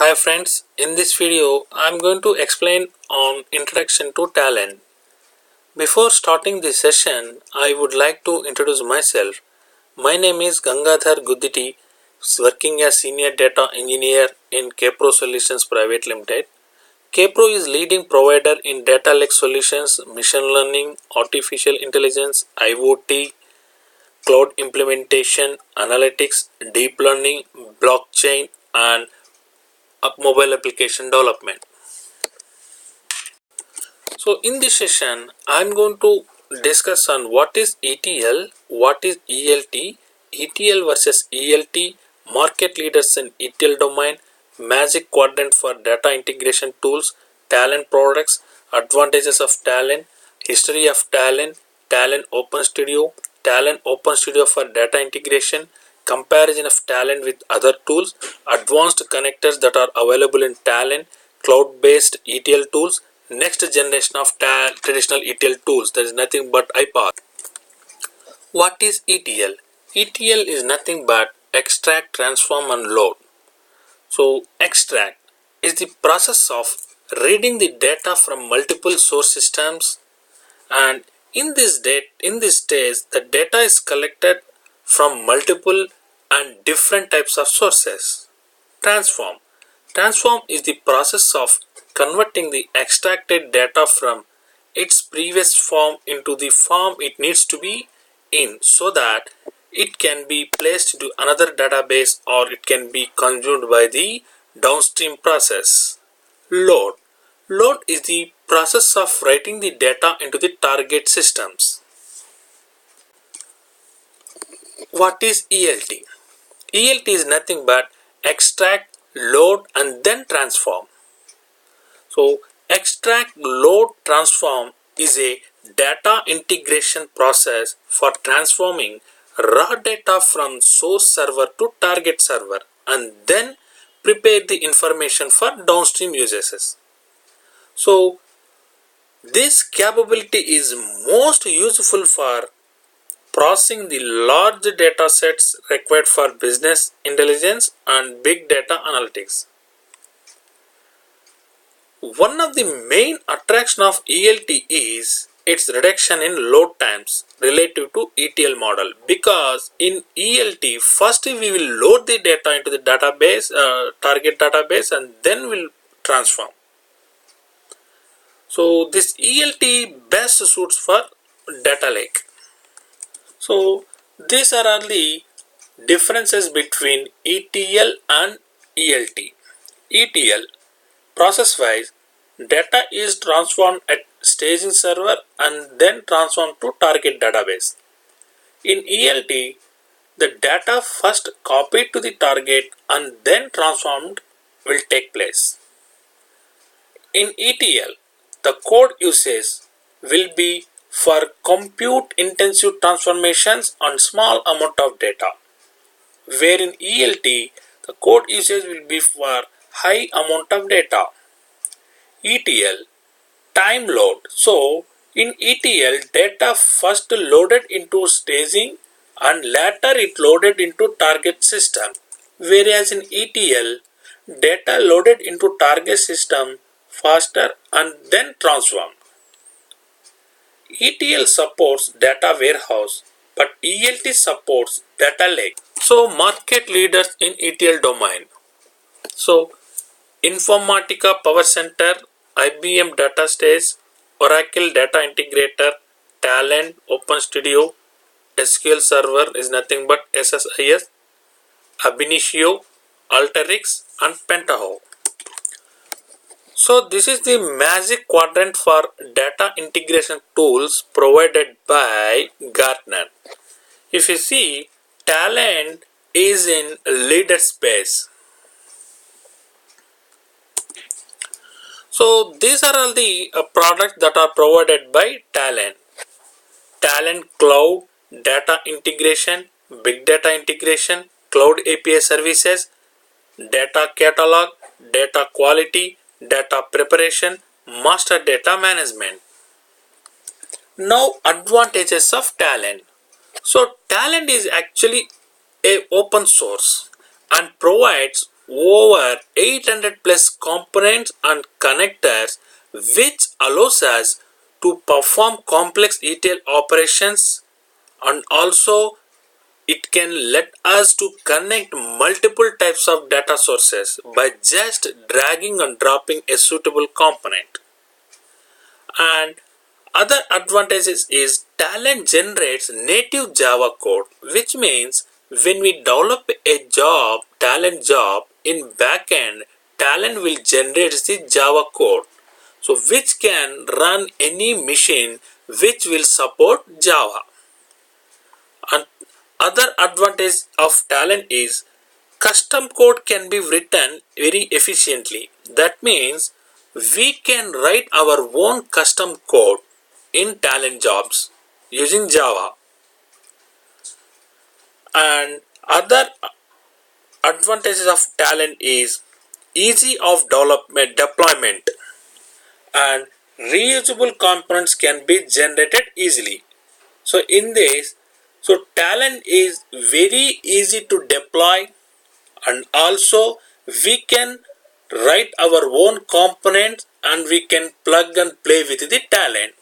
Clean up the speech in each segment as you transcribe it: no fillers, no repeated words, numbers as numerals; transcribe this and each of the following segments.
Hi friends, in this video I am going to explain on introduction to Talend. Before starting this session, I would like to introduce myself. My name is Gangadhar Gudditi, working as Senior Data Engineer in Kpro Solutions Private Limited. Kpro is leading provider in Datalake solutions, machine learning, artificial intelligence, IoT, cloud implementation, analytics, deep learning, blockchain and mobile application development. So in this session, I am going to discuss on what is ETL, what is ELT, ETL versus ELT, market leaders in ETL domain, magic quadrant for data integration tools, Talend products, advantages of Talend, history of Talend, Talend Open Studio, Talend Open Studio for data integration, comparison of Talend with other tools, advanced connectors that are available in Talend, cloud-based ETL tools, next generation of traditional ETL tools, that is nothing but iPaaS. What is ETL? ETL is nothing but extract, transform and load. So extract is the process of reading the data from multiple source systems, and in this stage the data is collected from multiple and different types of sources. Transform is the process of converting the extracted data from its previous form into the form it needs to be in, so that it can be placed into another database or it can be consumed by the downstream process. Load is the process of writing the data into the target systems. What is ELT? ELT is nothing but extract, load and then transform. So extract, load, transform is a data integration process for transforming raw data from source server to target server and then prepare the information for downstream uses. So this capability is most useful for processing the large data sets required for business intelligence and big data analytics. One of the main attraction of ELT is its reduction in load times relative to ETL model, because in ELT first we will load the data into the database, target database, and then we'll transform. So this ELT best suits for Datalake. So these are all the differences between ETL and ELT. ETL, process wise, data is transformed at staging server and then transformed to target database. In ELT, the data first copied to the target and then transformed will take place. In ETL, the code usage will be for compute intensive transformations on small amount of data, where in ELT, the code usage will be for high amount of data. ETL, time load. So in ETL, data first loaded into staging and later it loaded into target system, whereas in ETL, data loaded into target system faster and then transformed. ETL supports data warehouse, but ELT supports data lake. So market leaders in ETL domain. So Informatica Power Center, IBM Data Stage, Oracle Data Integrator, Talend, Open Studio, SQL Server is nothing but SSIS, Ab initio, Alteryx and Pentaho. So this is the magic quadrant for data integration tools provided by Gartner. If you see, Talend is in leader space. So these are all the products that are provided by Talend. Talend Cloud, Data Integration, Big Data Integration, Cloud API Services, Data Catalog, Data Quality, Data Preparation, Master Data Management. Now advantages of Talend. So Talend is actually a open source and provides over 800 plus components and connectors, which allows us to perform complex ETL operations, and also it can let us to connect multiple types of data sources by just dragging and dropping a suitable component. And other advantages is Talend generates native Java code, which means when we develop a job, Talend job in backend, Talend will generate the Java code, so which can run any machine which will support Java. And other advantage of Talend is custom code can be written very efficiently. That means we can write our own custom code in Talend jobs using Java. And other advantages of Talend is easy of development deployment, and reusable components can be generated easily. So in this, so Talend is very easy to deploy, and also we can write our own components and we can plug and play with the Talend.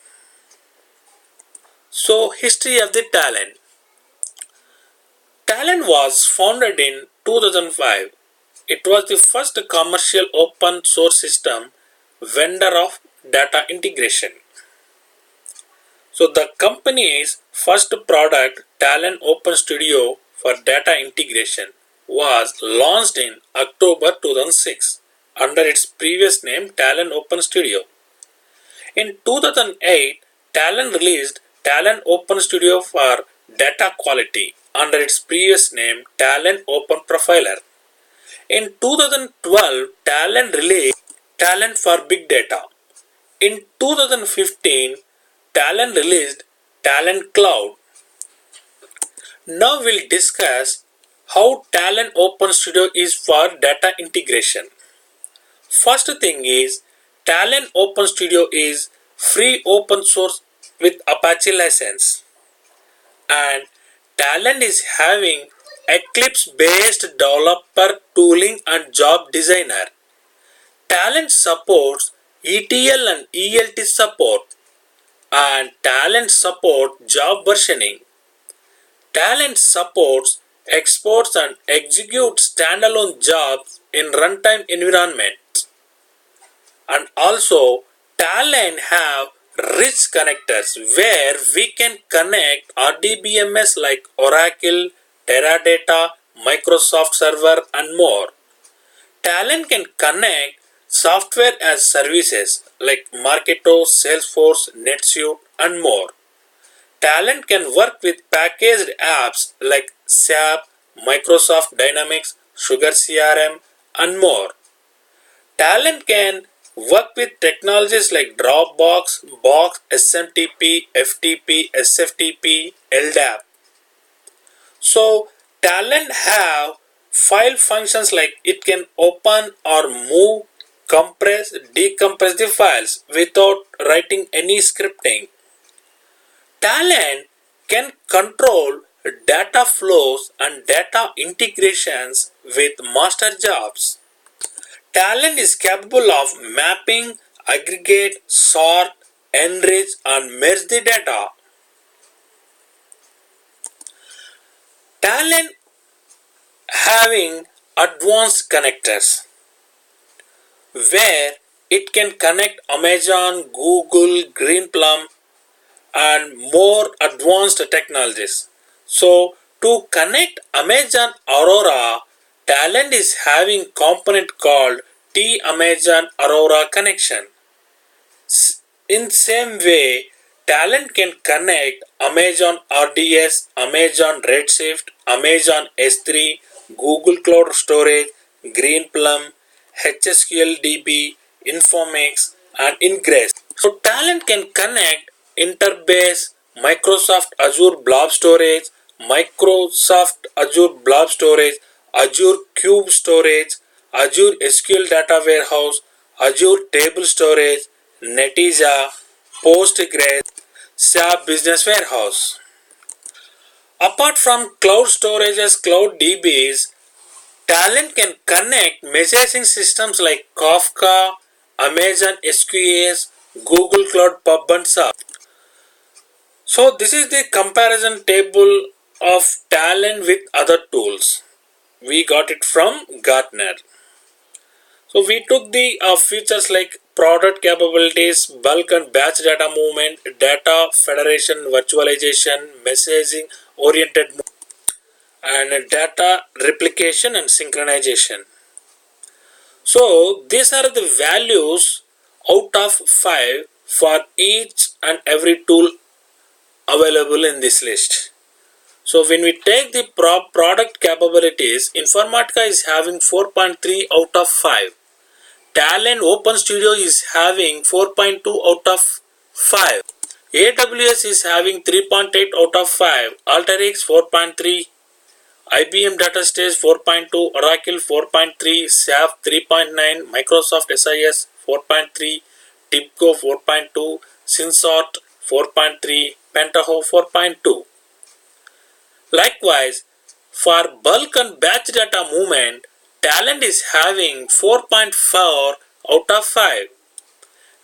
So history of the Talend. Talend was founded in 2005. It was the first commercial open source system vendor of data integration. So the company's first product, Talend Open Studio for data integration, was launched in October 2006 under its previous name Talend Open Studio. In 2008, Talend released Talend Open Studio for data quality under its previous name Talend Open Profiler. In 2012, Talend released Talend for Big Data. In 2015, Talend released Talend Cloud. Now we'll discuss how Talend Open Studio is for data integration. First thing is, Talend Open Studio is free open source with Apache license, and Talend is having Eclipse based developer tooling and job designer. Talend supports ETL and ELT support, and Talend support job versioning. Talend supports exports and executes standalone jobs in runtime environments. And also Talend have rich connectors where we can connect RDBMS like Oracle, Teradata, Microsoft Server and more. Talend can connect software as services like Marketo, Salesforce, NetSuite and more. Talend can work with packaged apps like SAP, Microsoft Dynamics, Sugar CRM and more. Talend can work with technologies like Dropbox, Box, SMTP, FTP, SFTP, LDAP. So Talend have file functions like it can open or move, compress, decompress the files without writing any scripting. Talend can control data flows and data integrations with master jobs. Talend is capable of mapping, aggregate, sort, enrich and merge the data. Talend having advanced connectors where it can connect Amazon, Google, Greenplum and more advanced technologies. So to connect Amazon Aurora, Talend is having component called T Amazon Aurora connection. In same way, Talend can connect Amazon RDS, Amazon Redshift, Amazon S3, Google Cloud Storage, Greenplum, HSQLDB, Informix, and Ingress. So Talend can connect Interbase, Microsoft Azure Blob Storage, Microsoft Azure Blob Storage, Azure Cube Storage, Azure SQL Data Warehouse, Azure Table Storage, Netezza, Postgres, SAP Business Warehouse. Apart from cloud storages, cloud DBs, Talend can connect messaging systems like Kafka, Amazon SQS, Google Cloud Pub and Sub. So this is the comparison table of Talend with other tools. We got it from Gartner. So we took the features like product capabilities, bulk and batch data movement, data federation, virtualization, messaging oriented and data replication and synchronization. So these are the values out of 5 for each and every tool available in this list. So when we take the product capabilities, Informatica is having 4.3 out of 5. Talend Open Studio is having 4.2 out of 5. AWS is having 3.8 out of 5. Alteryx 4.3. IBM DataStage 4.2, Oracle 4.3, SAP 3.9, Microsoft SIS 4.3, TIBCO 4.2, Synsort 4.3, Pentaho 4.2. Likewise, for bulk and batch data movement, Talend is having 4.4 out of 5.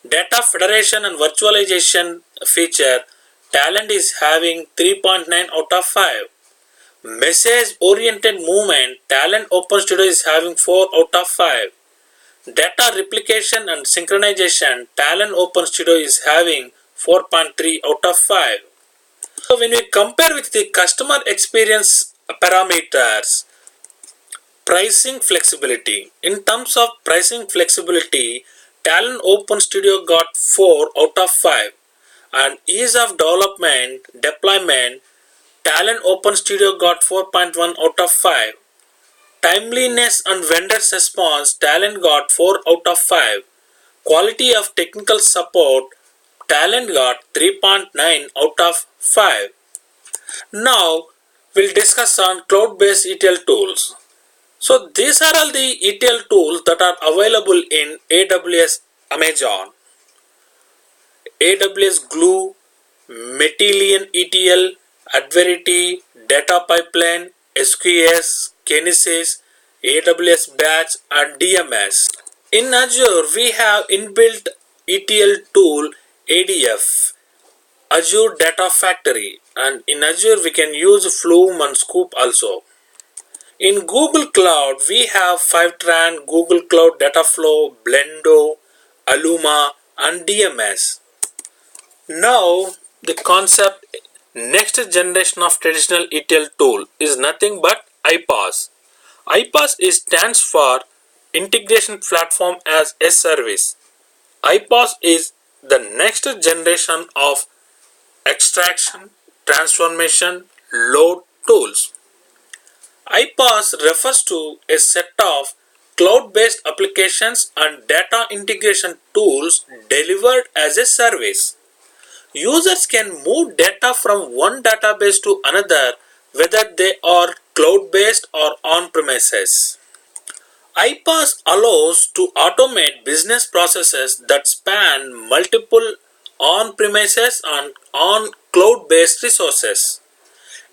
Data federation and virtualization feature, Talend is having 3.9 out of 5. Message oriented movement, Talend Open Studio is having 4 out of 5. Data replication and synchronization, Talend Open Studio is having 4.3 out of 5. So when we compare with the customer experience parameters, pricing flexibility. In terms of pricing flexibility, Talend Open Studio got 4 out of 5. And ease of development, deployment, Talend Open Studio got 4.1 out of 5. Timeliness and vendor's response, Talend got 4 out of 5. Quality of technical support, Talend got 3.9 out of 5. Now, we'll discuss on cloud-based ETL tools. So, these are all the ETL tools that are available in AWS Amazon. AWS Glue, Matillion ETL, Adverity, Data Pipeline, SQS, Kinesis, AWS Batch and DMS. In Azure, we have inbuilt ETL tool ADF, Azure Data Factory, and in Azure we can use Flume and Scoop also. In Google Cloud, we have Fivetran, Google Cloud Dataflow, Blendo, Aluma and DMS. Now, the concept next generation of traditional ETL tool is nothing but iPaaS. iPaaS stands for Integration Platform as a Service. iPaaS is the next generation of extraction, transformation, load tools. iPaaS refers to a set of cloud-based applications and data integration tools delivered as a service. Users can move data from one database to another whether they are cloud-based or on-premises. iPaaS allows to automate business processes that span multiple on-premises and on-cloud-based resources.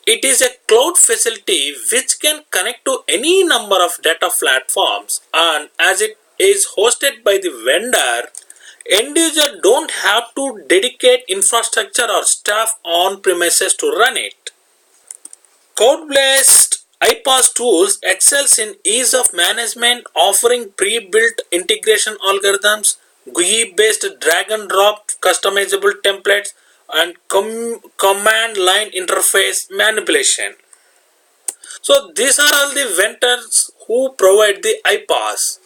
It is a cloud facility which can connect to any number of data platforms, and as it is hosted by the vendor, end users don't have to dedicate infrastructure or staff on premises to run it. Code-based iPaaS tools excels in ease of management, offering pre-built integration algorithms, GUI-based drag and drop customizable templates, and command line interface manipulation. So these are all the vendors who provide the iPaaS: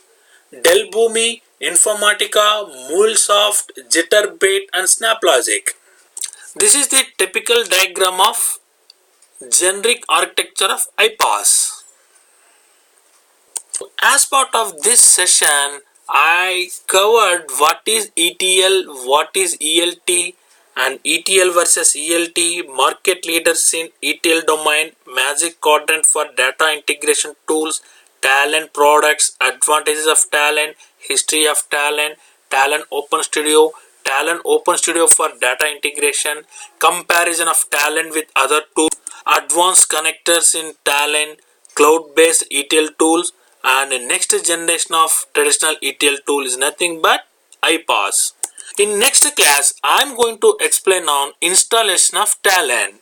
Dell Boomi, Informatica, MuleSoft, Jitterbait and SnapLogic. This is the typical diagram of generic architecture of iPaaS. As part of this session, I covered what is ETL, what is ELT, and ETL versus ELT, market leaders in ETL domain, magic quadrant for data integration tools, Talend products, advantages of Talend, history of Talend, Talend Open Studio, Talend Open Studio for data integration, comparison of Talend with other tools, advanced connectors in Talend, cloud-based ETL tools, and the next generation of traditional ETL tool is nothing but iPaaS. In next class, I am going to explain on installation of Talend.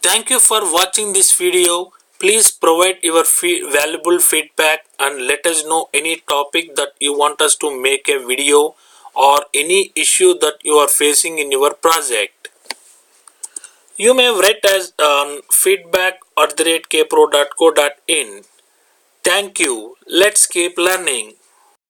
Thank you for watching this video. Please provide your valuable feedback and let us know any topic that you want us to make a video or any issue that you are facing in your project. You may write as feedback@kpro.co.in. Thank you. Let's keep learning.